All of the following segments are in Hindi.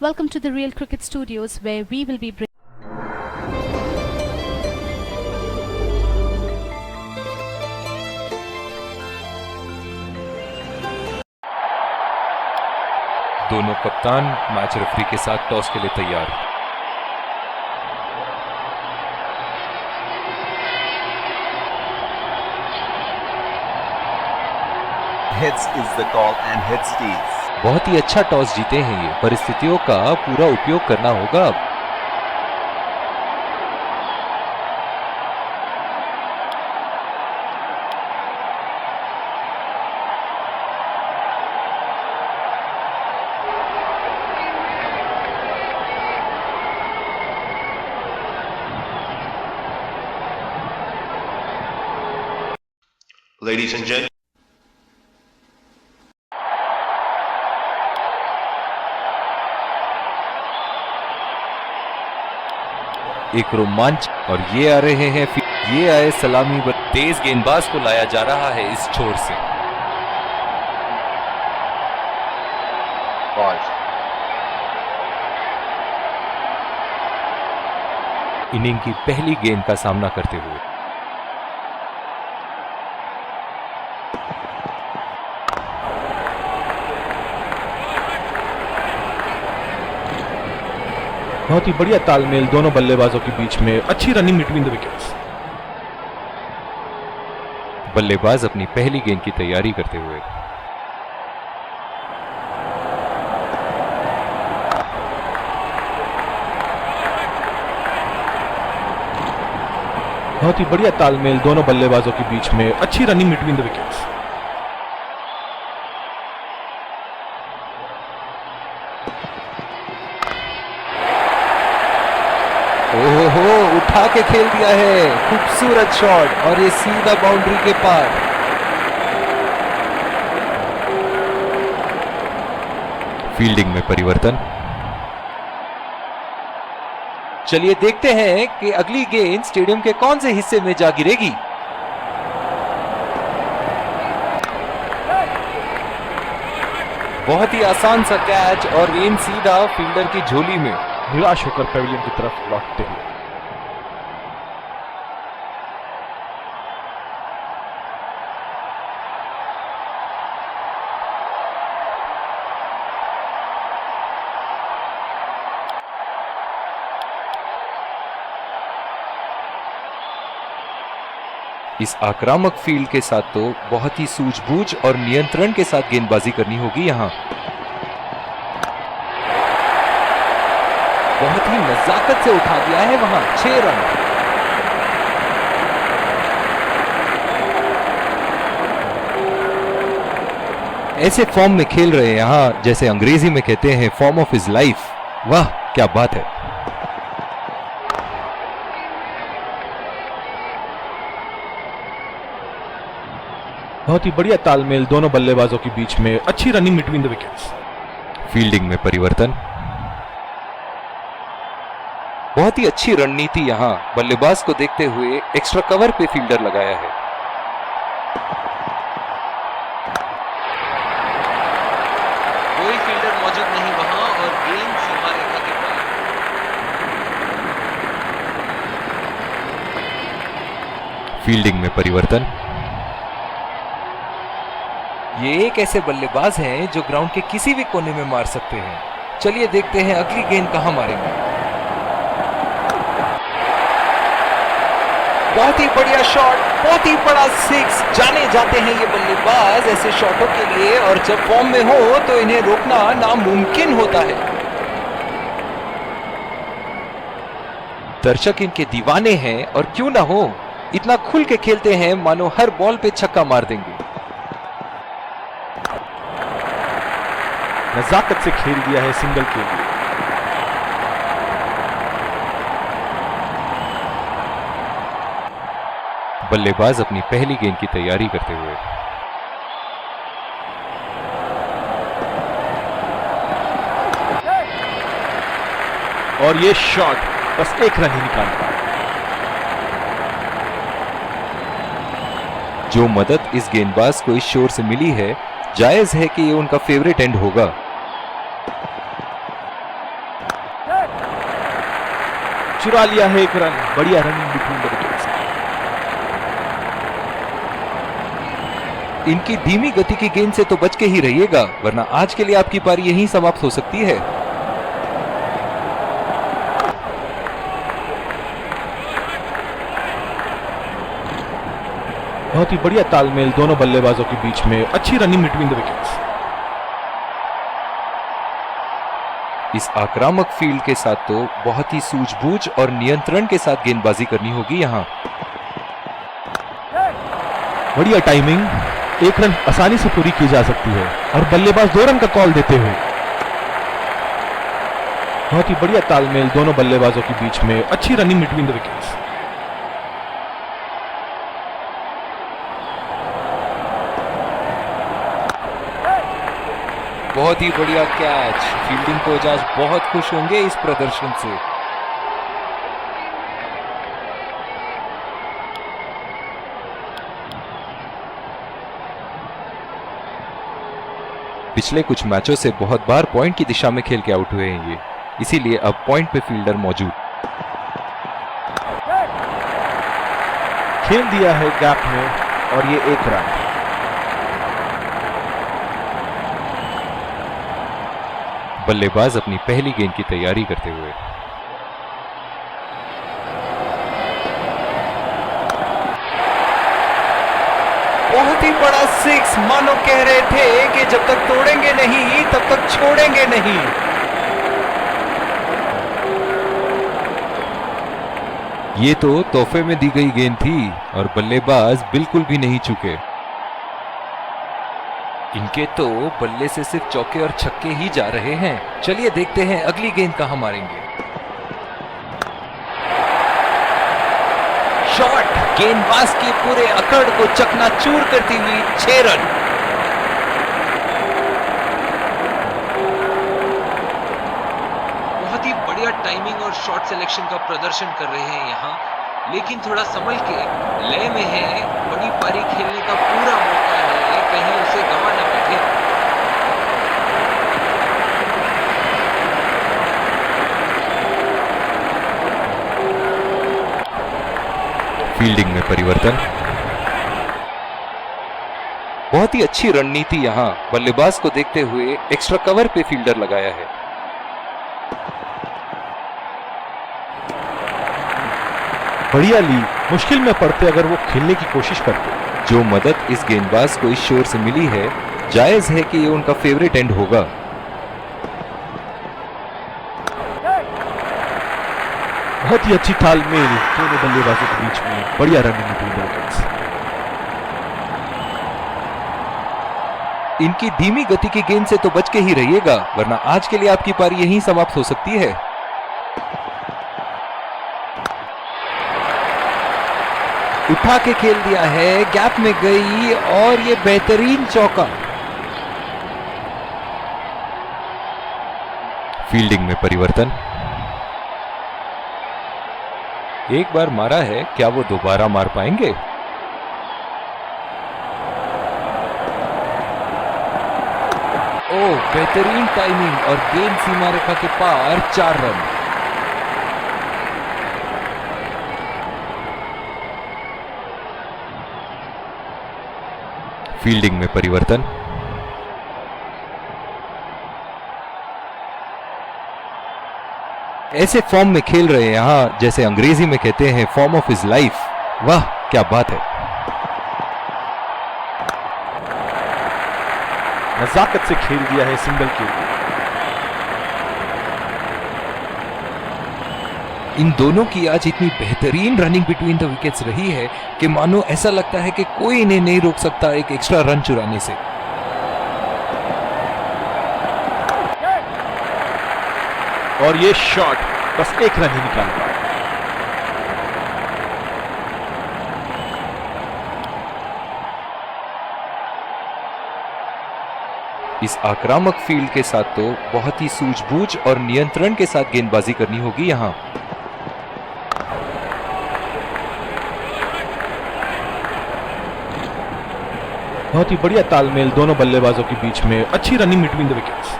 Welcome to the Real Cricket Studios, where we will be दोनों कप्तान मैच रेफरी के साथ टॉस के लिए तैयार। Heads is the call and heads it is. बहुत ही अच्छा टॉस जीते हैं ये, परिस्थितियों का पूरा उपयोग करना होगा अब। Ladies and gentlemen, एक रोमांच, और ये आ रहे हैं, ये आए सलामी पर। तेज गेंदबाज को लाया जा रहा है इस छोर से। इनिंग की पहली गेंद का सामना करते हुए बहुत ही बढ़िया तालमेल दोनों बल्लेबाजों के बीच में, अच्छी रनिंग बिटवीन द विकेट्स। बल्लेबाज अपनी पहली गेंद की तैयारी करते हुए बहुत ही बढ़िया तालमेल दोनों बल्लेबाजों के बीच में, अच्छी रनिंग बिटवीन द विकेट्स। ओहो, उठा के खेल दिया है, खूबसूरत शॉट, और ये सीधा बाउंड्री के पार। फील्डिंग में परिवर्तन। चलिए देखते हैं कि अगली गेंद स्टेडियम के कौन से हिस्से में जा गिरेगी। बहुत ही आसान सा कैच, और गेंद सीधा फील्डर की झोली में। निराश होकर पेविलियन की तरफ लौटते हुए इस आक्रामक फील्ड के साथ तो बहुत ही सूझबूझ और नियंत्रण के साथ गेंदबाजी करनी होगी यहां। बहुत ही नजाकत से उठा दिया है वहां, 6 रन। ऐसे फॉर्म में खेल रहे हैं यहां, जैसे अंग्रेजी में कहते हैं फॉर्म ऑफ हिज लाइफ। वाह क्या बात है। बहुत ही बढ़िया तालमेल दोनों बल्लेबाजों के बीच में, अच्छी running between the wickets. Fielding में परिवर्तन। बहुत ही अच्छी रणनीति यहां, बल्लेबाज को देखते हुए एक्स्ट्रा कवर पे फील्डर लगाया है। कोई फील्डर मौजूद नहीं वहां, और गेंद सीमा रेखा के पार। फील्डिंग में परिवर्तन। ये एक ऐसे बल्लेबाज हैं जो ग्राउंड के किसी भी कोने में मार सकते हैं। चलिए देखते हैं अगली गेंद कहां मारेंगे। बहुत ही बढ़िया शॉट, बहुत ही बड़ा 6। जाने जाते हैं ये बल्लेबाज ऐसे शॉटों के लिए, और जब फॉर्म में हो तो इन्हें रोकना नामुमकिन होता है। दर्शक इनके दीवाने हैं, और क्यों ना हो, इतना खुल के खेलते हैं मानो हर बॉल पे छक्का मार देंगे। नजाकत से खेल दिया है सिंगल के लिए। बल्लेबाज अपनी पहली गेंद की तैयारी करते हुए और ये शॉट बस 1 रन ही निकाल पाया। जो मदद इस गेंदबाज को इस शोर से मिली है, जायज है कि ये उनका फेवरेट एंड होगा। चुरा लिया है एक रन, बढ़िया रनिंग बिटवीन द विकेट्स। इनकी धीमी गति की गेंद से तो बच के ही रहिएगा, वरना आज के लिए आपकी पारी यहीं समाप्त हो सकती है। बहुत ही बढ़िया तालमेल दोनों बल्लेबाजों के बीच में, अच्छी रनिंग बिटवीन द विकेट्स। इस आक्रामक फील्ड के साथ तो बहुत ही सूझबूझ और नियंत्रण के साथ गेंदबाजी करनी होगी यहाँ। बढ़िया टाइमिंग, एक रन आसानी से पूरी की जा सकती है और बल्लेबाज 2 रन का कॉल देते हुए। बहुत ही बढ़िया तालमेल दोनों बल्लेबाजों के बीच में, अच्छी रनिंग बिटवीन द विकेट्स। बहुत ही बढ़िया कैच। फील्डिंग कोच आज बहुत खुश होंगे इस प्रदर्शन से। पिछले कुछ मैचों से बहुत बार पॉइंट की दिशा में खेल के आउट हुए हैं ये, इसीलिए अब पॉइंट पे फील्डर मौजूद। खेल दिया है गैप में और ये 1 रन। बल्लेबाज अपनी पहली गेंद की तैयारी करते हुए। बहुत ही बड़ा 6, मानो कह रहे थे कि जब तक तोड़ेंगे नहीं तब तक छोड़ेंगे नहीं। ये तो तोहफे में दी गई गेंद थी और बल्लेबाज बिल्कुल भी नहीं चूके। इनके तो बल्ले से सिर्फ चौके और छक्के ही जा रहे हैं। चलिए देखते हैं अगली गेंद कहां मारेंगे। शॉट, गेंदबाज के पूरे अकड़ को चकनाचूर करती हुई 6 रन। बहुत ही बढ़िया टाइमिंग और शॉट सिलेक्शन का प्रदर्शन कर रहे हैं यहाँ, लेकिन थोड़ा संभल के, लय में है, बड़ी पारी खेलने का पूरा मौका है, कहीं उसे गंवा न बैठे। फील्डिंग में परिवर्तन। बहुत ही अच्छी रणनीति यहां, बल्लेबाज को देखते हुए एक्स्ट्रा कवर पे फील्डर लगाया है। बढ़िया ली, मुश्किल में पड़ते अगर वो खेलने की कोशिश करते। जो मदद इस गेंदबाज को इस शोर से मिली है, जायज है कि ये उनका फेवरेट एंड होगा। बहुत ही अच्छी तालमेल दोनों बल्लेबाजों के बीच में, बढ़िया रनिंग बिटवीन द विकेट्स। इनकी धीमी गति की गेंद से तो बच के ही रहिएगा, वरना आज के लिए आपकी पारी यहीं समाप्त हो सकती है। उठा के खेल दिया है, गैप में गई और ये बेहतरीन चौका। फील्डिंग में परिवर्तन। एक बार मारा है, क्या वो दोबारा मार पाएंगे? ओह, बेहतरीन टाइमिंग और गेंद सीमा रेखा के पार 4 रन। फील्डिंग में परिवर्तन। ऐसे फॉर्म में खेल रहे हैं यहां, जैसे अंग्रेजी में कहते हैं फॉर्म ऑफ हिज लाइफ। वाह क्या बात है। नजाकत से खेल दिया है सिंगल के लिए। इन दोनों की आज इतनी बेहतरीन रनिंग बिटवीन द विकेट्स रही है कि मानो ऐसा लगता है कि कोई इन्हें नहीं रोक सकता एक एक्स्ट्रा रन चुराने से। और ये शॉट बस 1 रन ही निकाल पाया। इस आक्रामक फील्ड के साथ तो बहुत ही सूझबूझ और नियंत्रण के साथ गेंदबाजी करनी होगी यहां। बहुत ही बढ़िया तालमेल दोनों बल्लेबाजों के बीच में, अच्छी रनिंग बिटवीन द विकेट्स।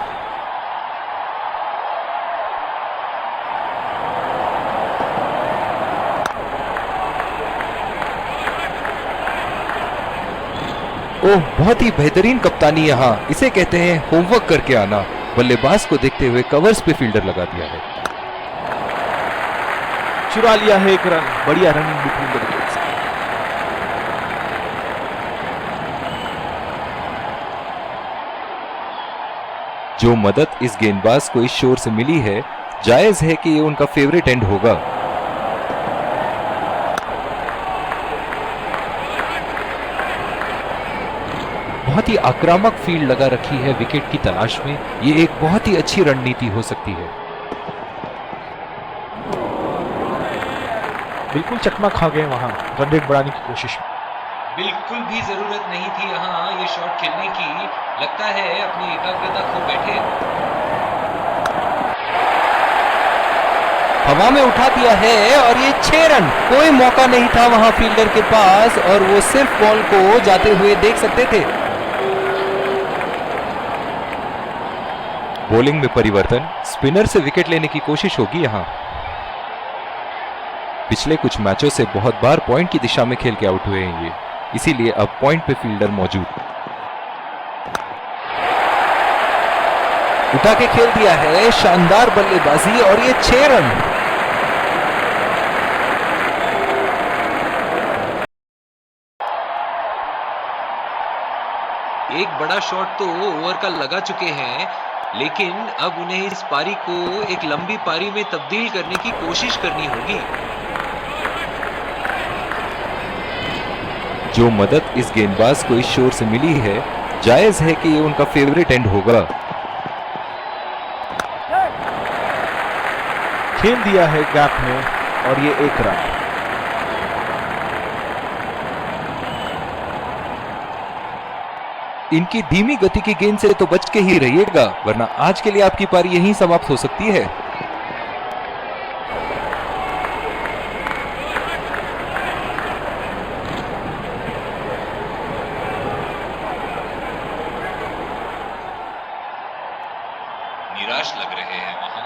ओह, बहुत ही बेहतरीन कप्तानी यहाँ, इसे कहते हैं होमवर्क करके आना। बल्लेबाज को देखते हुए कवर्स पे फील्डर लगा दिया है। चुरा लिया है एक रन, बढ़िया रनिंग बिटवीन द विकेट्स। जो मदद इस गेंदबाज को इस शोर से मिली है, जायज है कि ये उनका फेवरेट एंड होगा। बहुत ही आक्रामक फील्ड लगा रखी है विकेट की तलाश में। ये एक बहुत ही अच्छी रणनीति हो सकती है। बिल्कुल चकमा खा गए वहां रन रेट बढ़ाने की कोशिश में। बिल्कुल भी जरूरत नहीं थी यहाँ ये शॉट खेलने की। लगता है अपनी एकाग्रता खो बैठे। हवा में उठा दिया है और ये 6 रन। कोई मौका नहीं था वहां फील्डर के पास और वो सिर्फ बॉल को जाते हुए देख सकते थे। बॉलिंग में परिवर्तन, स्पिनर से विकेट लेने की कोशिश होगी यहां। पिछले कुछ मैचों से बहुत बार पॉइंट की दिशा में खेल के आउट हुए हैं ये, इसीलिए अब पॉइंट पे फील्डर मौजूद। उठा के खेल दिया है, शानदार बल्लेबाजी और ये 6 रन। एक बड़ा शॉट तो ओवर का लगा चुके हैं, लेकिन अब उन्हें इस पारी को एक लंबी पारी में तब्दील करने की कोशिश करनी होगी। जो मदद इस गेंदबाज को इस शोर से मिली है, जायज है कि ये उनका फेवरेट एंड होगा। खेल दिया है गैप में और ये 1 रन। इनकी धीमी गति की गेंद से तो बच के ही रहिएगा, वरना आज के लिए आपकी पारी यहीं समाप्त हो सकती है। निराश लग रहे हैं वहां।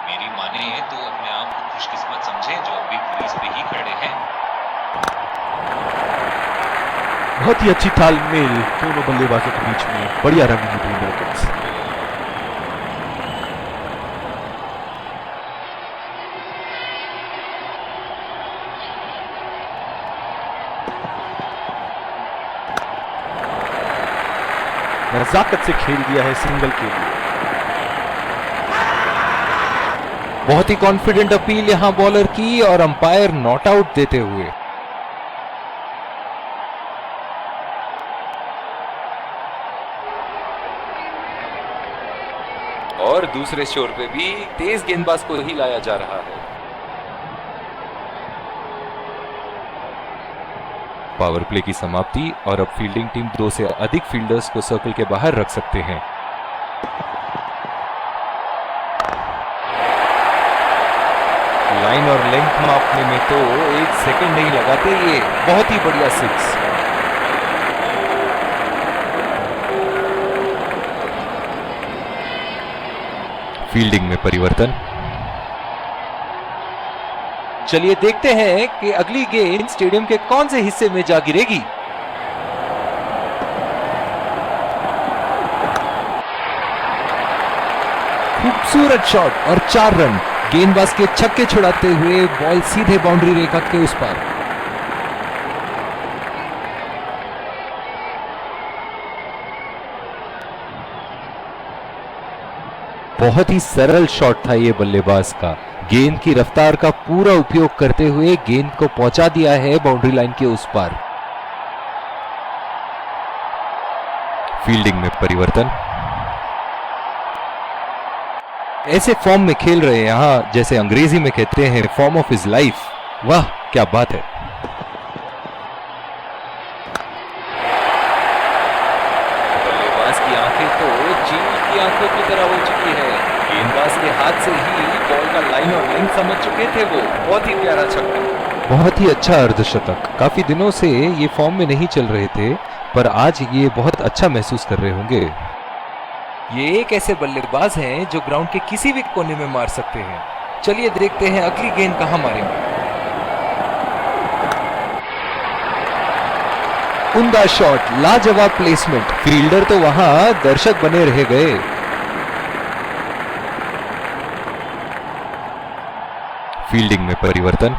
मेरी माने तो अपने आप को खुशकिस्मत समझे जो अभी क्रीज पे ही खड़े हैं। बहुत ही अच्छी तालमेल दोनों बल्लेबाजों के बीच में, बढ़िया रनिंग बिटवीन द विकेट्स। नजाकत से खेल दिया है सिंगल के लिए। बहुत ही कॉन्फिडेंट अपील यहां बॉलर की और अंपायर नॉट आउट देते हुए। और दूसरे शोर पे भी तेज गेंदबाज को ही लाया जा रहा है। पावर प्ले की समाप्ति और अब फील्डिंग टीम 2 से अधिक फील्डर्स को सर्कल के बाहर रख सकते हैं। लाइन और लेंथ मापने में तो 1 सेकंड नहीं लगाते ये। बहुत ही बढ़िया 6। फील्डिंग में परिवर्तन। चलिए देखते हैं कि अगली गेंद स्टेडियम के कौन से हिस्से में जा गिरेगी। खूबसूरत शॉट और 4 रन। गेंदबाज के छक्के छुड़ाते हुए बॉल सीधे बाउंड्री रेखा के उस पार। बहुत ही सरल शॉट था ये बल्लेबाज का। गेंद की रफ्तार का पूरा उपयोग करते हुए गेंद को पहुंचा दिया है बाउंड्री लाइन के उस पार। फील्डिंग में परिवर्तन। ऐसे फॉर्म में खेल रहे हैं यहां, जैसे अंग्रेजी में कहते हैं फॉर्म ऑफ हिज लाइफ। वाह क्या बात है। बल्लेबाज की आंखें तो चील की आंखों की तरह हो चुकी है। गेंदबाज के हाथ से ही बॉल का लाइन और लेंथ समझ चुके थे वो। बहुत ही प्यारा छक्का, बहुत ही अच्छा अर्धशतक। काफी दिनों से ये फॉर्म में नहीं चल रहे थे, पर आज ये बहुत अच्छा महसूस कर रहे होंगे। ये एक ऐसे बल्लेबाज हैं जो ग्राउंड के किसी भी कोने में मार सकते हैं। चलिए देखते हैं अगली गेंद कहां मारेंगे। उम्दा शॉट, लाजवाब प्लेसमेंट। फील्डर तो वहां, दर्शक बने रह गए। फील्डिंग में परिवर्तन।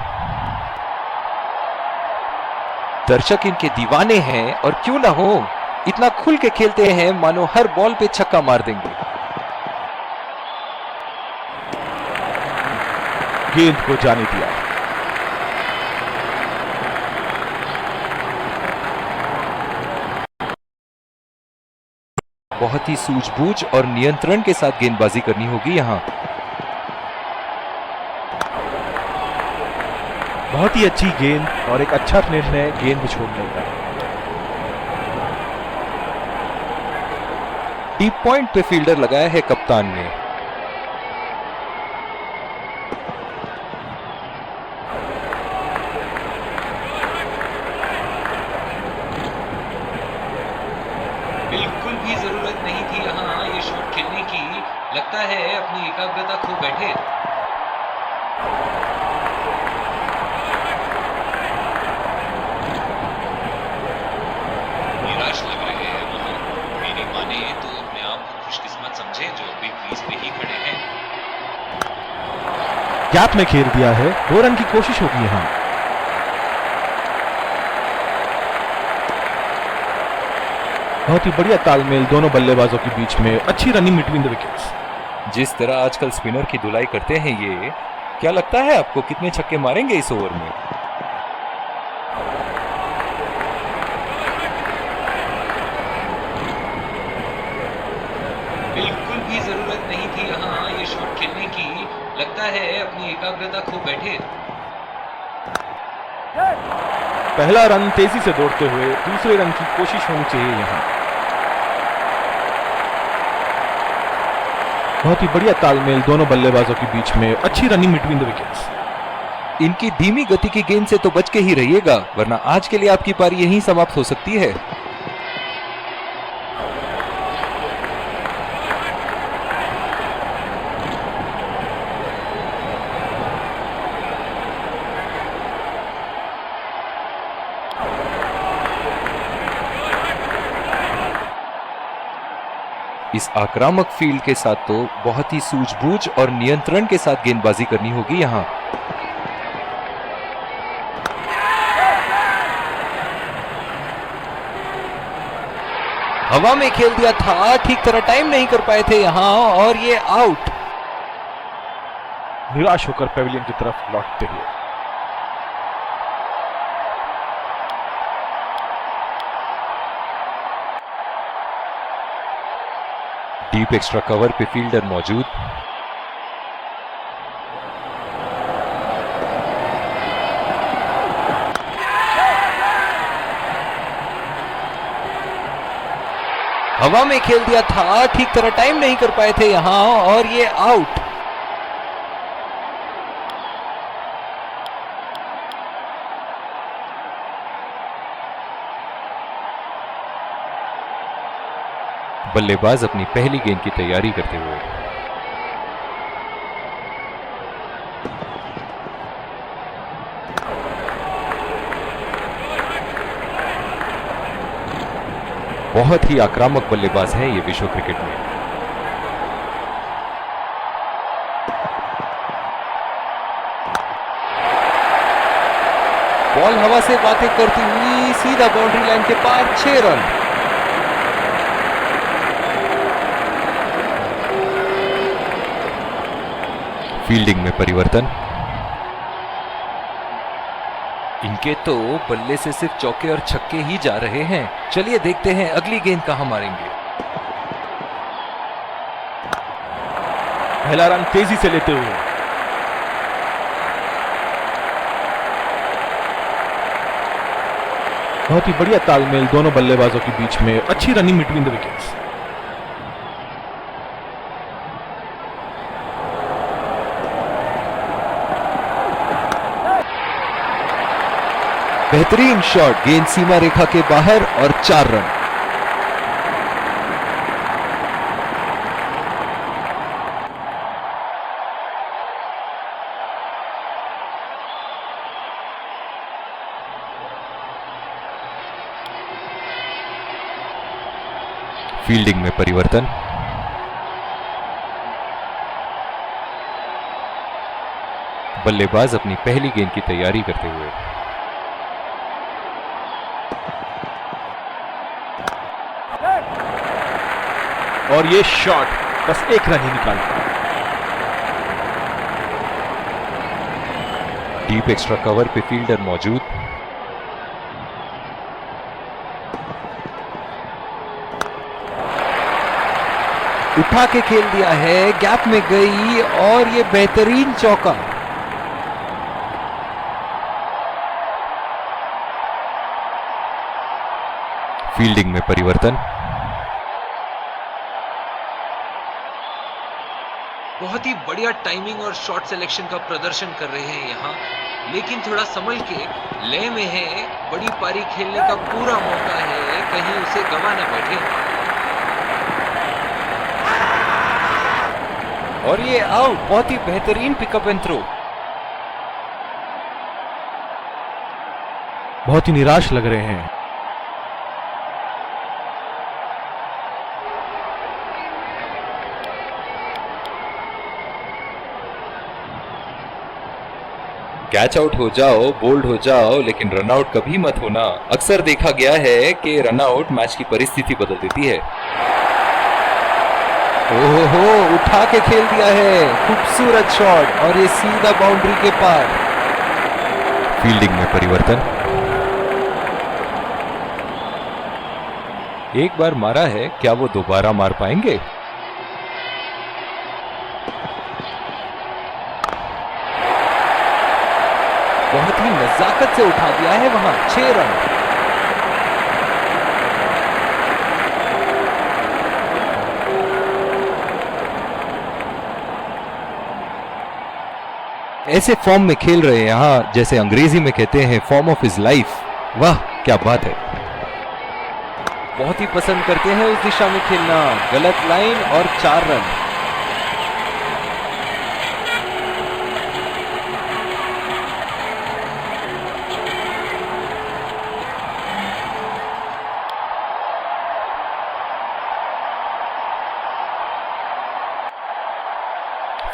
दर्शक इनके दीवाने हैं और क्यों ना हो, इतना खुल के खेलते हैं मानो हर बॉल पे छक्का मार देंगे। गेंद को जाने दिया। बहुत ही सूझबूझ और नियंत्रण के साथ गेंदबाजी करनी होगी यहां। बहुत ही अच्छी गेंद और एक अच्छा निर्णय गेंद छोड़ने का। डीप पॉइंट पे फील्डर लगाया है कप्तान ने। बिल्कुल भी जरूरत नहीं थी यहाँ ये शॉट खेलने की। लगता है अपनी एकाग्रता खो बैठे। निराश लग रहे हैं वहां। मेरी माने तो अपने आप को खुशकिस्मत समझे जो अभी क्रीज पे ही खड़े हैं। गैप में खेल दिया है, 2 रन की कोशिश होगी यहां। बहुत ही बढ़िया तालमेल दोनों बल्लेबाजों के बीच में, अच्छी रनिंग बिटवीन द विकेट्स। जिस तरह आजकल स्पिनर की धुलाई करते हैं ये, क्या लगता है आपको कितने छक्के मारेंगे इस ओवर में? बिल्कुल भी जरूरत नहीं थी यहाँ ये शॉट खेलने की। लगता है अपनी एकाग्रता खो बैठे। पहला रन तेजी से दौड़ते हुए, दूसरे रन की कोशिश होनी चाहिए यहां। बहुत ही बढ़िया तालमेल दोनों बल्लेबाजों के बीच में, अच्छी रनिंग बिटवीन द विकेट्स। इनकी धीमी गति की गेंद से तो बच के ही रहिएगा, वरना आज के लिए आपकी पारी यहीं समाप्त हो सकती है। इस आक्रामक फील्ड के साथ तो बहुत ही सूझबूझ और नियंत्रण के साथ गेंदबाजी करनी होगी यहां। हवा में खेल दिया था, ठीक तरह टाइम नहीं कर पाए थे यहां और ये आउट। निराश होकर पेविलियन की तरफ लौटते हुए। डीप एक्स्ट्रा कवर पे फील्डर मौजूद। हवा में खेल दिया था, ठीक तरह टाइम नहीं कर पाए थे यहां और ये आउट। बल्लेबाज अपनी पहली गेंद की तैयारी करते हुए। बहुत ही आक्रामक बल्लेबाज हैं ये विश्व क्रिकेट में। बॉल हवा से बातें करती हुई सीधा बाउंड्री लाइन के पार, 6 रन। फील्डिंग में परिवर्तन। इनके तो बल्ले से सिर्फ चौके और छक्के ही जा रहे हैं। चलिए देखते हैं अगली गेंद कहां मारेंगे। पहला रन तेजी से लेते हुए। बहुत ही बढ़िया तालमेल दोनों बल्लेबाजों के बीच में, अच्छी रनिंग बिटवीन द विकेट्स। बेहतरीन शॉट, गेंद सीमा रेखा के बाहर और 4 रन। फील्डिंग में परिवर्तन। बल्लेबाज अपनी पहली गेंद की तैयारी करते हुए। और ये शॉट बस एक रन ही निकाल। डीप एक्स्ट्रा कवर पे फील्डर मौजूद। उठा के खेल दिया है, गैप में गई और ये बेहतरीन चौका। फील्डिंग में परिवर्तन। बहुत ही बढ़िया टाइमिंग और शॉट सिलेक्शन का प्रदर्शन कर रहे हैं यहाँ, लेकिन थोड़ा संभल के लय में है। बड़ी पारी खेलने का पूरा मौका है, कहीं उसे गवा ना बैठे। और ये आउट, बहुत ही बेहतरीन पिकअप एंड थ्रो। बहुत ही निराश लग रहे हैं। कैच आउट हो जाओ, बोल्ड हो जाओ, लेकिन रन आउट कभी मत होना। अक्सर देखा गया है कि रन आउट मैच की परिस्थिति बदल देती है। ओहो, उठा के खेल दिया है, खूबसूरत शॉट और ये सीधा बाउंड्री के पार। फील्डिंग में परिवर्तन। एक बार मारा है, क्या वो दोबारा मार पाएंगे? बहुत ही नजाकत से उठा दिया है वहां, 6 रन। ऐसे फॉर्म में खेल रहे हैं यहां, जैसे अंग्रेजी में कहते हैं फॉर्म ऑफ हिज लाइफ। वाह क्या बात है। बहुत ही पसंद करते हैं उस दिशा में खेलना। गलत लाइन और 4 रन।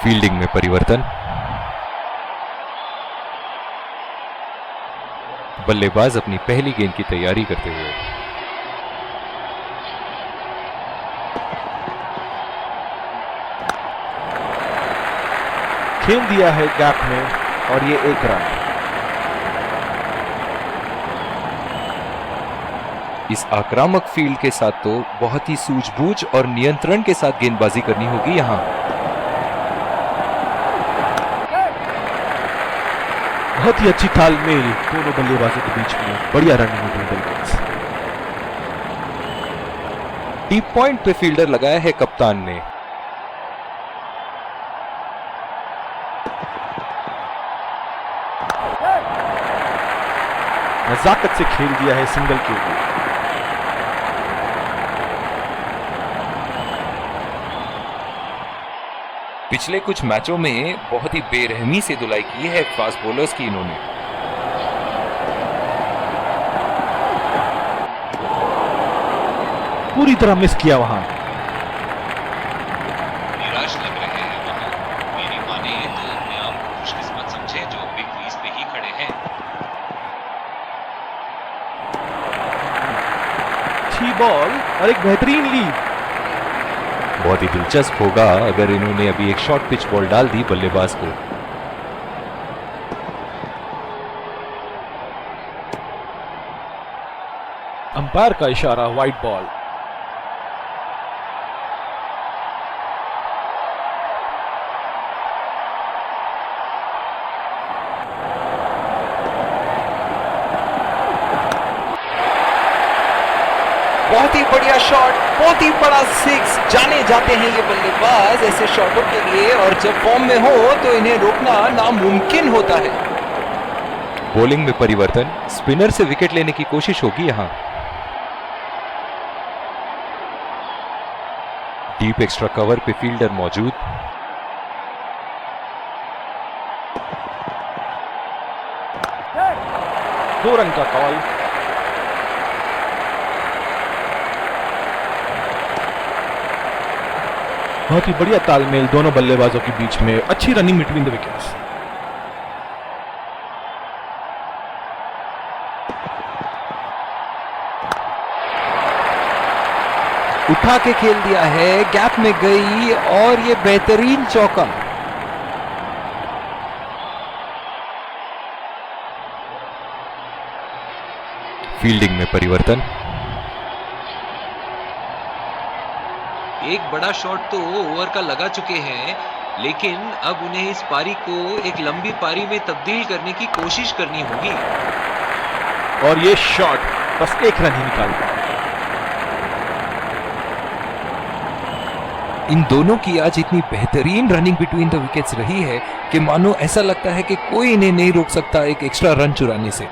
फील्डिंग में परिवर्तन। बल्लेबाज अपनी पहली गेंद की तैयारी करते हुए। खेल दिया है गैप में और ये 1 रन। इस आक्रामक फील्ड के साथ तो बहुत ही सूझबूझ और नियंत्रण के साथ गेंदबाजी करनी होगी यहां। बहुत ही अच्छी तालमेल दोनों बल्लेबाजों के बीच में। बढ़िया रनिंग विकेट्स। डीप पॉइंट पे फील्डर लगाया है कप्तान ने। नजाकत से खेल दिया है सिंगल के लिए। पिछले कुछ मैचों में बहुत ही बेरहमी से धुलाई की है फास्ट बॉलर्स की इन्होंने। पूरी तरह मिस किया वहां। निराश लग रहे हैं वहां। मेरी माने तो अपने आप को खुशकिस्मत समझे जो बिग क्रीज पे ही खड़े हैं। अच्छी बॉल और एक बेहतरीन लीड। बहुत ही दिलचस्प होगा अगर इन्होंने अभी एक शॉर्ट पिच बॉल डाल दी बल्लेबाज को। अंपायर का इशारा, वाइड बॉल। बहुत ही बढ़िया शॉट, बहुत ही बड़ा 6। जाने जाते हैं ये बल्लेबाज ऐसे शॉटों के लिए, और जब फॉर्म में हो तो इन्हें रोकना नामुमकिन होता है। बॉलिंग में परिवर्तन। स्पिनर से विकेट लेने की कोशिश होगी यहां। डीप एक्स्ट्रा कवर पे फील्डर मौजूद। दो रन का कॉल। बहुत ही बढ़िया तालमेल दोनों बल्लेबाजों के बीच में, अच्छी रनिंग बिटवीन द विकेट्स। उठा के खेल दिया है, गैप में गई और ये बेहतरीन चौका। फील्डिंग में परिवर्तन। एक बड़ा शॉट तो ओवर का लगा चुके हैं, लेकिन अब उन्हें इस पारी को एक लंबी पारी में तब्दील करने की कोशिश करनी होगी। और ये शॉट बस एक रन ही निकालता है। इन दोनों की आज इतनी बेहतरीन रनिंग बिटवीन द विकेट्स रही है कि मानो ऐसा लगता है कि कोई इन्हें नहीं रोक सकता एक एक्स्ट्रा रन चुराने से।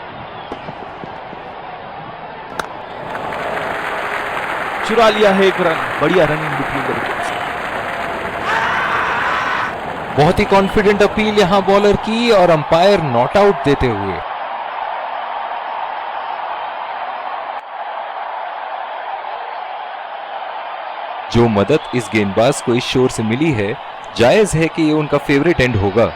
चुरा लिया है एक रन, बढ़िया रनिंग बिटवीन द विकेट्स। बहुत ही कॉन्फिडेंट अपील यहां बॉलर की और अंपायर नॉट आउट देते हुए। जो मदद इस गेंदबाज को इस शोर से मिली है, जायज है कि ये उनका फेवरेट एंड होगा।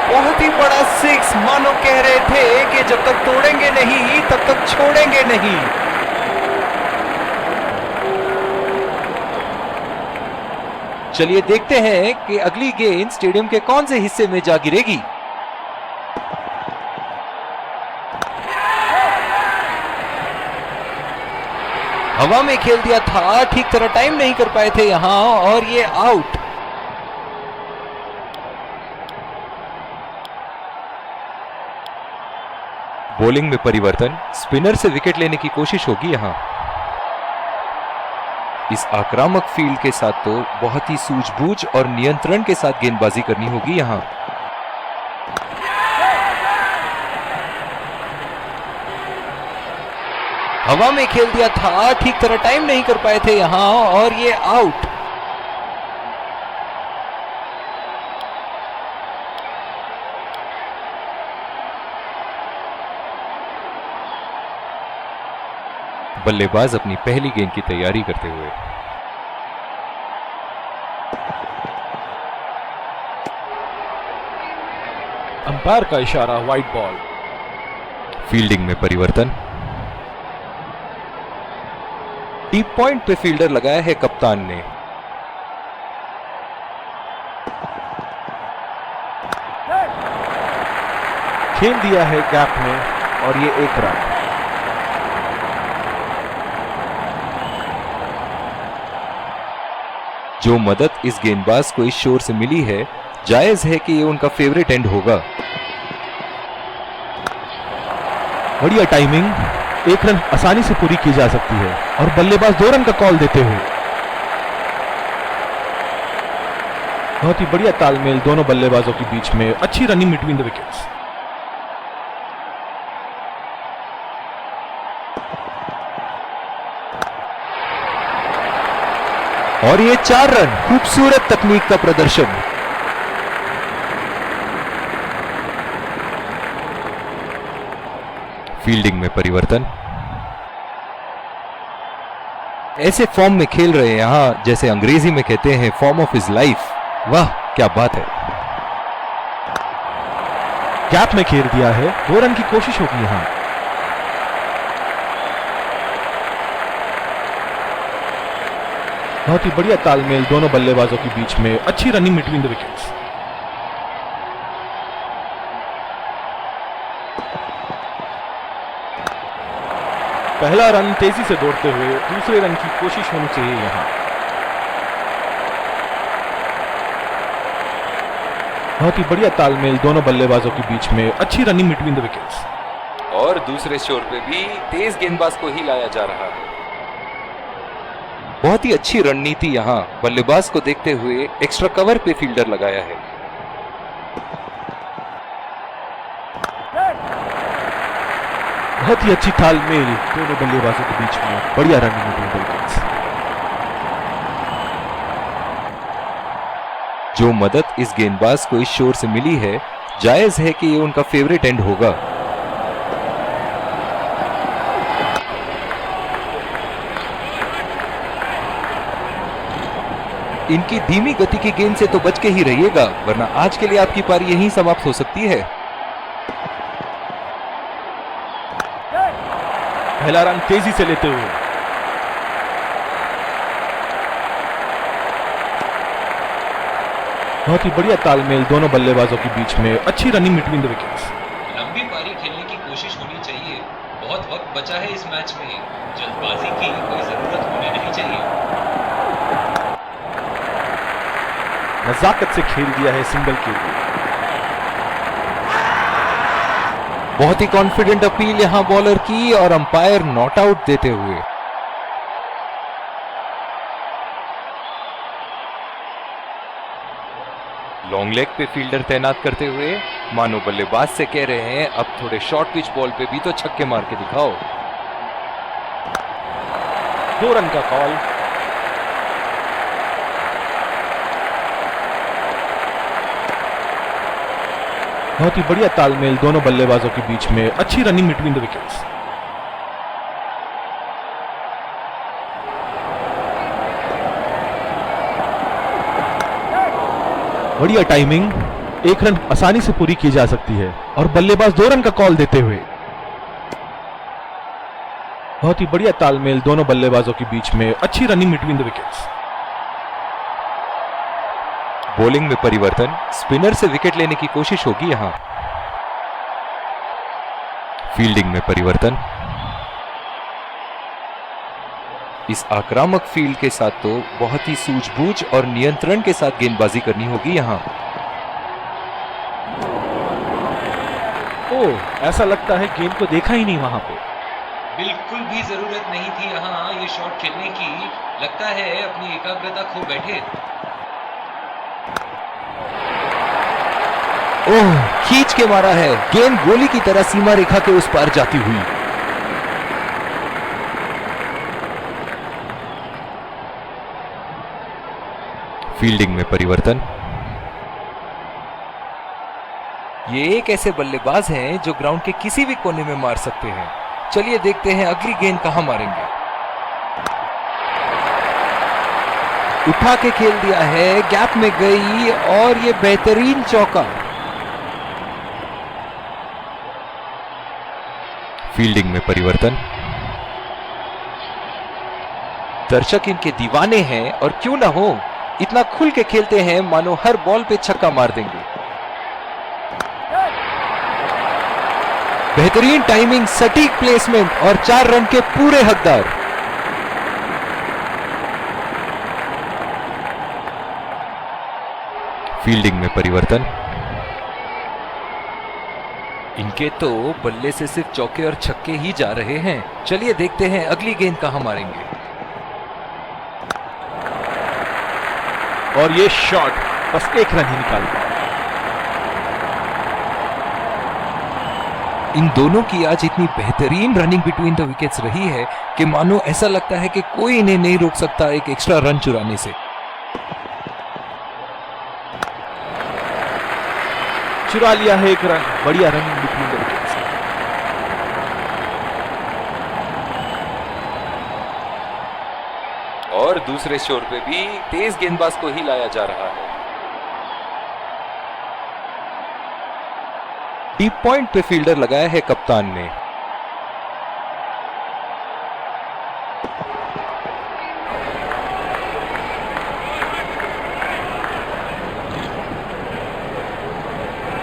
बहुत ही बड़ा सिक्स, मानो कह रहे थे कि जब तक तोड़ेंगे नहीं तब तक छोड़ेंगे नहीं। चलिए देखते हैं कि अगली गेंद स्टेडियम के कौन से हिस्से में जा गिरेगी। हवा में खेल दिया था, ठीक तरह टाइम नहीं कर पाए थे यहां और ये आउट। बॉलिंग में परिवर्तन, स्पिनर से विकेट लेने की कोशिश होगी यहां। इस आक्रामक फील्ड के साथ तो बहुत ही सूझबूझ और नियंत्रण के साथ गेंदबाजी करनी होगी यहां। हवा में खेल दिया था, ठीक तरह टाइम नहीं कर पाए थे यहां और ये आउट। बल्लेबाज अपनी पहली गेंद की तैयारी करते हुए। अंपायर का इशारा, वाइड बॉल। फील्डिंग में परिवर्तन। डीप पॉइंट पे फील्डर लगाया है कप्तान ने। खेल दिया है गैप में और ये एक रन। जो मदद इस गेंदबाज को इस शोर से मिली है, जायज है कि ये उनका फेवरेट एंड होगा। बढ़िया टाइमिंग, एक रन आसानी से पूरी की जा सकती है और बल्लेबाज 2 रन का कॉल देते हुए। बहुत ही बढ़िया तालमेल दोनों बल्लेबाजों के बीच में, अच्छी रनिंग बिटवीन द विकेट्स। और ये 4 रन, खूबसूरत तकनीक का प्रदर्शन। फील्डिंग में परिवर्तन। ऐसे फॉर्म में खेल रहे हैं यहां जैसे अंग्रेजी में कहते हैं फॉर्म ऑफ हिज लाइफ। वाह क्या बात है। गैप में खेल दिया है, 2 रन की कोशिश होगी यहां। बहुत ही बढ़िया तालमेल दोनों बल्लेबाजों के बीच में, अच्छी रनिंग बिटवीन द विकेट्स। पहला रन तेजी से दौड़ते हुए, दूसरे रन की कोशिश होनी चाहिए यहां। बहुत ही बढ़िया तालमेल दोनों बल्लेबाजों के बीच में, अच्छी रनिंग बिटवीन द विकेट्स। और दूसरे शोर पे भी तेज गेंदबाज को ही लाया जा रहा है। बहुत ही अच्छी रणनीति यहां बल्लेबाज को देखते हुए एक्स्ट्रा कवर पे फील्डर लगाया है। बहुत ही अच्छी तालमेल दोनों बल्लेबाजों के बीच में, बढ़िया रनिंग बिटवीन द विकेट्स। जो मदद इस गेंदबाज को इस शोर से मिली है, जायज है कि ये उनका फेवरेट एंड होगा। इनकी धीमी गति की गेंद से तो बच के ही रहिएगा, वरना आज के लिए आपकी पारी यहीं समाप्त हो सकती है। पहला रन तेजी से लेते हुए बहुत ही बढ़िया तालमेल दोनों बल्लेबाजों के बीच में, अच्छी रनिंग बिटवीन द विकेट्स। लंबी पारी खेलने की कोशिश होनी चाहिए। बहुत वक्त बचा है इस मैच में, जल्दबाजी की कोई जरूरत होनी नहीं चाहिए। नजाकत से खेल दिया है सिंगल के लिए। बहुत ही कॉन्फिडेंट अपील यहां बॉलर की और अंपायर नॉट आउट देते हुए। लॉन्ग लेग पे फील्डर तैनात करते हुए मानो बल्लेबाज से कह रहे हैं, अब थोड़े शॉर्ट पिच बॉल पे भी तो छक्के मार के दिखाओ। 2 रन का कॉल। बहुत ही बढ़िया तालमेल दोनों बल्लेबाजों के बीच में, अच्छी रनिंग बिटवीन द विकेट्स। बढ़िया टाइमिंग, 1 रन आसानी से पूरी की जा सकती है और बल्लेबाज 2 रन का कॉल देते हुए। बहुत ही बढ़िया तालमेल दोनों बल्लेबाजों के बीच में, अच्छी running between the wickets. Bowling में परिवर्तन, स्पिनर से विकेट लेने की कोशिश होगी यहां। फील्डिंग में परिवर्तन, इस आक्रामक फील्ड के साथ तो बहुत ही सूझबूझ और नियंत्रण के साथ गेंदबाजी करनी होगी यहां। ओह, ऐसा लगता है गेंद को देखा ही नहीं वहां पे। बिल्कुल भी जरूरत नहीं थी यहाँ ये शॉट खेलने की। लगता है अपनी एकाग्रता खो बैठे। ओह, खींच के मारा है, गेंद गोली की तरह सीमा रेखा के उस पार जाती हुई। फील्डिंग में परिवर्तन, ये एक ऐसे बल्लेबाज हैं जो ग्राउंड के किसी भी कोने में मार सकते हैं। चलिए देखते हैं अगली गेंद कहां मारेंगे। उठा के खेल दिया है, गैप में गई और ये बेहतरीन चौका। फील्डिंग में परिवर्तन, दर्शक इनके दीवाने हैं और क्यों ना हो, इतना खुल के खेलते हैं मानो हर बॉल पे छक्का मार देंगे। बेहतरीन टाइमिंग, सटीक प्लेसमेंट और 4 रन के पूरे हकदार। फील्डिंग में परिवर्तन, इनके तो बल्ले से सिर्फ चौके और छक्के ही जा रहे हैं। चलिए देखते हैं अगली गेंद कहां मारेंगे। और ये शॉट बस 1 रन ही निकाल पाया। इन दोनों की आज इतनी बेहतरीन रनिंग बिटवीन द विकेट्स रही है कि मानो ऐसा लगता है कि कोई इन्हें नहीं रोक सकता एक एक्स्ट्रा रन चुराने से। चुरा लिया है 1 रन, बढ़िया रनिंग बिटवीन द विकेट्स। और दूसरे शोर पे भी तेज गेंदबाज को ही लाया जा रहा है। डीप पॉइंट पे फील्डर लगाया है कप्तान ने।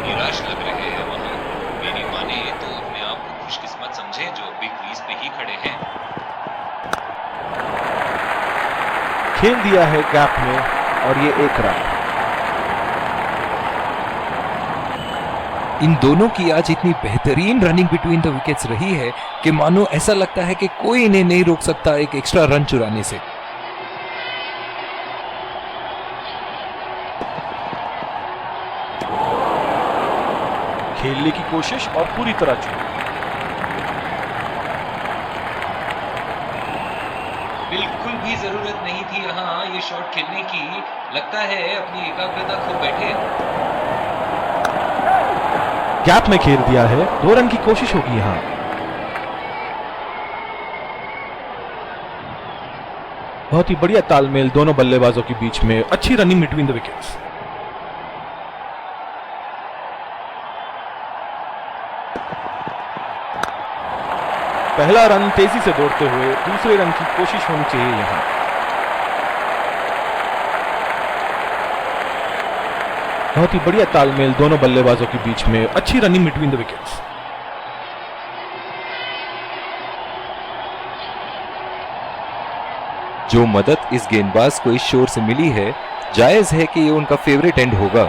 निराश लग रहे हैं वहां। मेरी माने तो अपने आप को खुशकिस्मत समझे जो बिग क्रीज पे ही खड़े हैं। खेल दिया है गैप में और ये 1 रन। इन दोनों की आज इतनी बेहतरीन रनिंग बिटवीन द विकेट्स रही है कि मानो ऐसा लगता है कि कोई इन्हें नहीं रोक सकता एक एक्स्ट्रा रन चुराने से। खेलने की कोशिश और पूरी तरह चूक। बिल्कुल भी जरूरत नहीं थी यहाँ ये शॉट खेलने की। लगता है अपनी एकाग्रता खो बैठे। गैप में खेल दिया है, 2 रन की कोशिश होगी यहां। बहुत ही बढ़िया तालमेल दोनों बल्लेबाजों के बीच में, अच्छी रनिंग बिटवीन द विकेट्स। पहला रन तेजी से दौड़ते हुए दूसरे रन की कोशिश होनी चाहिए यहां। बहुत ही बढ़िया तालमेल दोनों बल्लेबाजों के बीच में, अच्छी रनिंग बिटवीन द विकेट्स। जो मदद इस गेंदबाज को इस शोर से मिली है, जायज है कि ये उनका फेवरेट एंड होगा।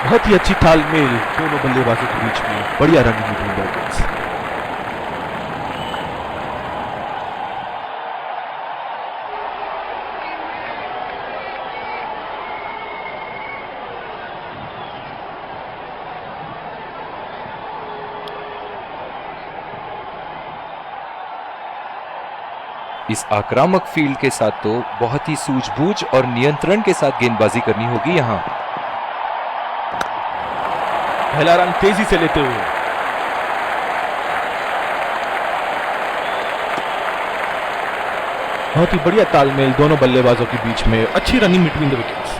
बहुत ही अच्छी तालमेल दोनों बल्लेबाजों के बीच में, बढ़िया रनिंग बिटवीन द विकेट्स। इस आक्रामक फील्ड के साथ तो बहुत ही सूझबूझ और नियंत्रण के साथ गेंदबाजी करनी होगी यहां। पहला रन तेजी से लेते हुए, बहुत ही बढ़िया तालमेल दोनों बल्लेबाजों के बीच में, अच्छी running between the wickets.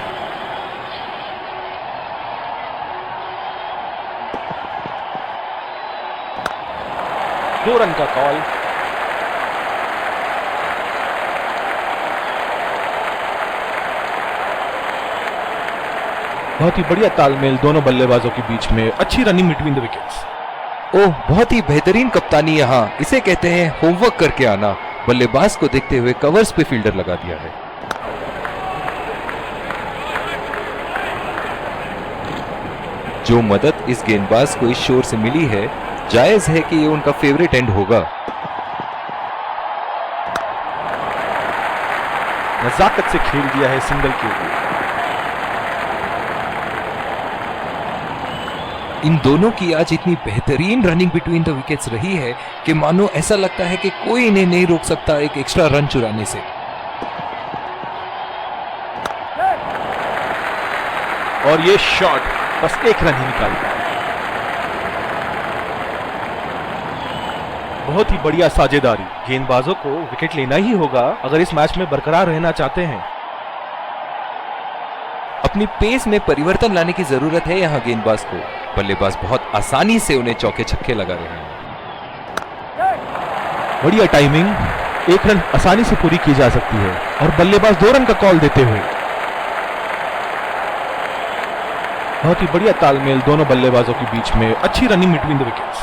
2 run का कॉल। बहुत ही बढ़िया तालमेल दोनों बल्लेबाजों के बीच में, अच्छी रनिंग बिटवीन द विकेट्स। ओह, बहुत ही बेहतरीन कप्तानी यहां। इसे कहते हैं होमवर्क करके आना। बल्लेबाज को देखते हुए कवर्स पे फील्डर लगा दिया है। जो मदद इस गेंदबाज को इस शोर से मिली है, जायज है कि ये उनका फेवरेट एंड होगा। नजाकत से खेल दिया है सिंगल के लिए। इन दोनों की आज इतनी बेहतरीन रनिंग बिटवीन द विकेट्स रही है कि मानो ऐसा लगता है कि कोई इन्हें नहीं रोक सकता एक एक्स्ट्रा रन चुराने से। और ये शॉट बस 1 रन ही निकाल पाया। बहुत ही बढ़िया साझेदारी। गेंदबाजों को विकेट लेना ही होगा अगर इस मैच में बरकरार रहना चाहते हैं। अपनी पेस में परिवर्तन लाने की जरूरत है यहां गेंदबाज को। बल्लेबाज बहुत आसानी से उन्हें चौके छक्के लगा रहे हैं। बढ़िया टाइमिंग, 1 रन आसानी से पूरी की जा सकती है और बल्लेबाज 2 रन का कॉल देते हुए। बहुत ही बढ़िया तालमेल दोनों बल्लेबाजों के बीच में, अच्छी running between the wickets.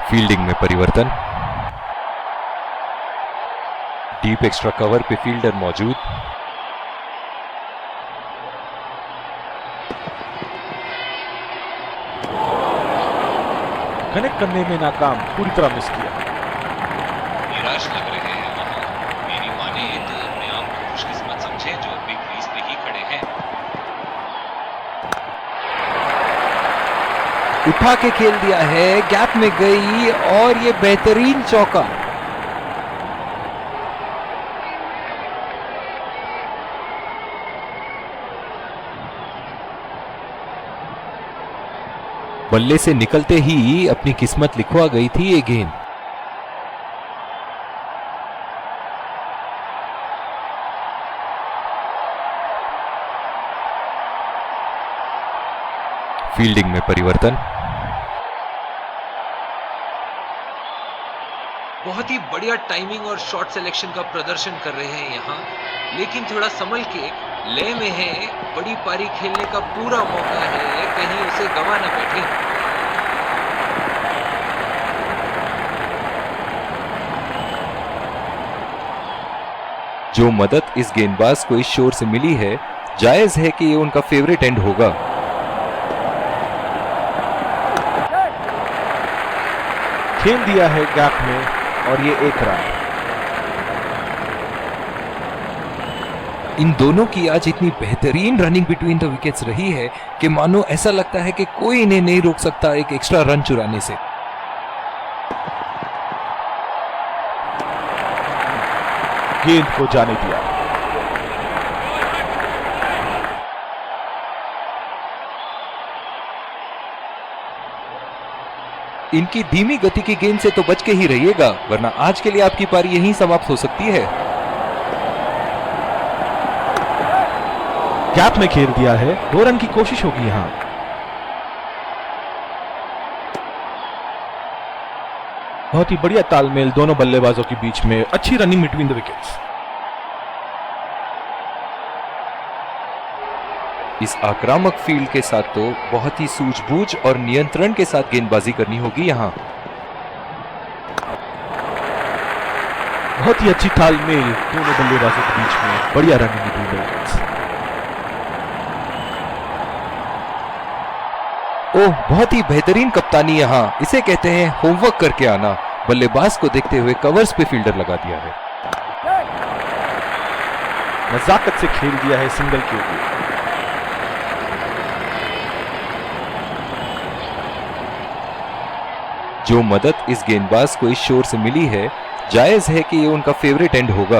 Fielding में परिवर्तन। डीप एक्स्ट्रा कवर पे फील्डर मौजूद। कनेक्ट करने में नाकाम, पूरी तरह मिस किया। निराश लग रहे हैं वहां। मेरी माने तो अपने आप को खुशकिस्मत समझे जो अभी क्रीज पे ही खड़े हैं। उठा के खेल दिया है, गैप में गई और ये बेहतरीन चौका। बल्ले से निकलते ही अपनी किस्मत लिखवा गई थी ये गेंद। फील्डिंग में परिवर्तन। बहुत ही बढ़िया टाइमिंग और शॉट सिलेक्शन का प्रदर्शन कर रहे हैं यहाँ, लेकिन थोड़ा संभल के लय में है। बड़ी पारी खेलने का पूरा मौका है, कहीं उसे गंवा न बैठे। जो मदद इस गेंदबाज को इस शोर से मिली है, जायज है कि ये उनका फेवरेट एंड होगा। खेल दिया है गैप में और ये 1 रन। इन दोनों की आज इतनी बेहतरीन रनिंग बिटवीन द विकेट्स रही है कि मानो ऐसा लगता है कि कोई इन्हें नहीं रोक सकता एक एक्स्ट्रा रन चुराने से। गेंद को जाने दिया। इनकी धीमी गति की गेंद से तो बच के ही रहिएगा, वरना आज के लिए आपकी पारी यहीं समाप्त हो सकती है। गैप में घेर दिया है, 2 रन की कोशिश होगी यहां। बहुत ही बढ़िया तालमेल दोनों बल्लेबाजों के बीच में, अच्छी रनिंग बिटवीन द विकेट्स। इस आक्रामक फील्ड के साथ तो बहुत ही सूझबूझ और नियंत्रण के साथ गेंदबाजी करनी होगी यहां। बहुत ही अच्छी तालमेल दोनों बल्लेबाजों के बीच में, बढ़िया रनिंग बिटवीन द विकेट्स। ओह, बहुत ही बेहतरीन कप्तानी यहां, इसे कहते हैं होमवर्क करके आना। बल्लेबाज को देखते हुए कवर्स पे फील्डर लगा दिया है। नजाकत से खेल दिया है सिंगल के लिए। जो मदद इस गेंदबाज को इस शोर से मिली है, जायज है कि ये उनका फेवरेट एंड होगा।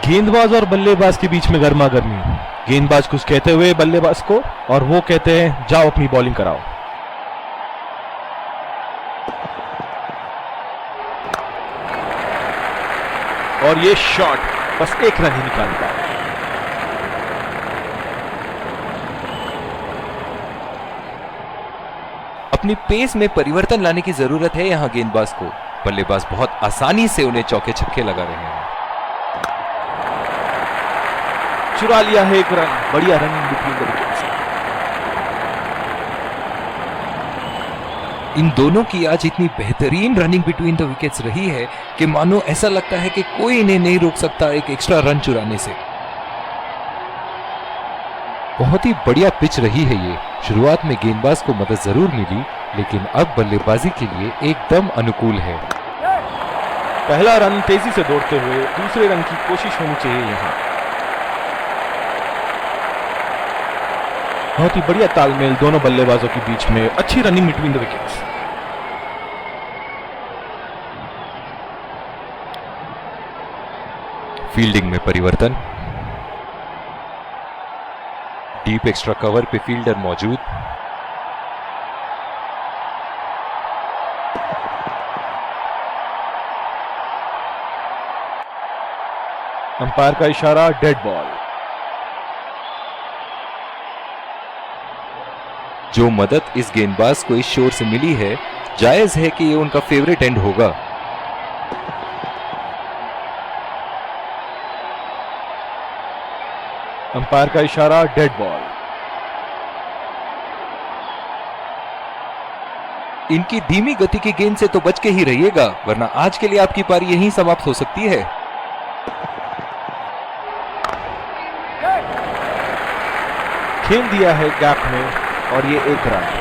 गेंदबाज और बल्लेबाज के बीच में गर्मा गर्मी, गेंदबाज कुछ कहते हुए बल्लेबाज को, और वो कहते हैं जाओ अपनी बॉलिंग कराओ। और ये शॉट बस 1 रन ही निकाल पाया। अपनी पेस में परिवर्तन लाने की जरूरत है यहां गेंदबाज को। बल्लेबाज बहुत आसानी से उन्हें चौके छक्के लगा रहे हैं। चुरा लिया है 1 रन, बढ़िया रनिंग बिटवीन द विकेट्स। इन दोनों की आज इतनी बेहतरीन रनिंग बिटवीन द विकेट्स रही है कि मानो ऐसा लगता है कि कोई इन्हें नहीं रोक सकता एक एक्स्ट्रा रन चुराने से। बहुत ही बढ़िया पिच रही है ये। शुरुआत में गेंदबाज को मदद जरूर मिली, लेकिन अब बल्लेबाजी के लिए एकदम अनुकूल है। पहला रन तेजी से दौड़ते हुए, दूसरे रन की कोशिश होनी चाहिए यहां। बहुत ही बढ़िया तालमेल दोनों बल्लेबाजों के बीच में, अच्छी running between the wickets. Fielding में परिवर्तन, डीप एक्स्ट्रा कवर पे फील्डर मौजूद। अंपायर का इशारा, डेड बॉल। जो मदद इस गेंदबाज को इस शोर से मिली है, जायज है कि ये उनका फेवरेट एंड होगा। अंपायर का इशारा, डेड बॉल। इनकी धीमी गति की गेंद से तो बच के ही रहिएगा, वरना आज के लिए आपकी पारी यहीं समाप्त हो सकती है। खेल दिया है गैप में, और ये 1 रन।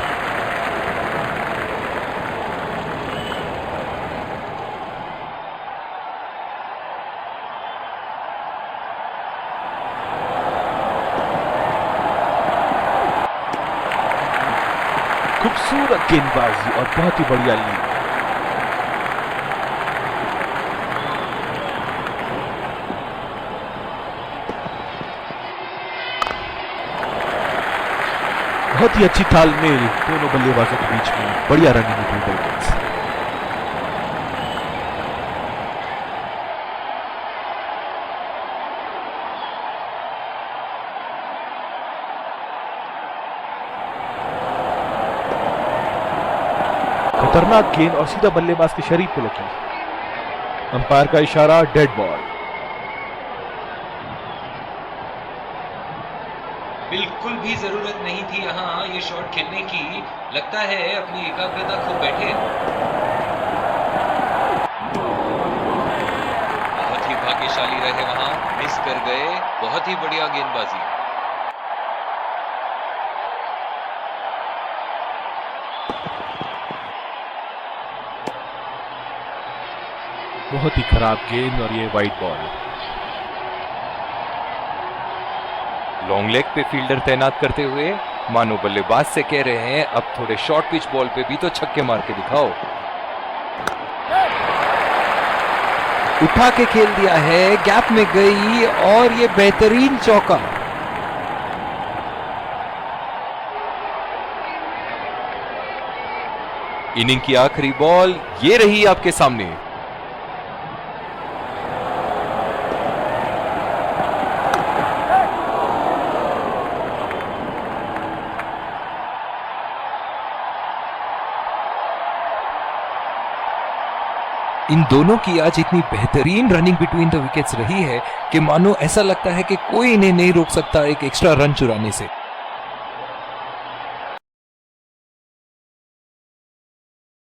खूबसूरत गेंदबाजी और बहुत ही बढ़िया लीड। बहुत ही अच्छी तालमेल दोनों बल्लेबाजों के बीच में, बढ़िया रनिंग बिटवीन द विकेट्स। खतरनाक गेंद और सीधा बल्लेबाज के शरीर पे लगी। अंपायर का इशारा, डेड बॉल। बिल्कुल भी जरूरत नहीं थी यहाँ ये शॉट खेलने की। लगता है अपनी एकाग्रता खो बैठे। बहुत ही भाग्यशाली रहे वहां, मिस कर गए। बहुत ही बढ़िया गेंदबाजी। बहुत ही खराब गेंद और ये वाइड बॉल। लॉन्ग लेग पे फील्डर तैनात करते हुए मानो बल्लेबाज से कह रहे हैं अब थोड़े शॉर्ट पिच बॉल पे भी तो छक्के मार के दिखाओ। उठा के खेल दिया है, गैप में गई और ये बेहतरीन चौका। इनिंग की आखिरी बॉल ये रही आपके सामने। इन दोनों की आज इतनी बेहतरीन रनिंग बिटवीन द विकेट्स रही है कि मानो ऐसा लगता है कि कोई इन्हें नहीं रोक सकता एक एक्स्ट्रा रन चुराने से।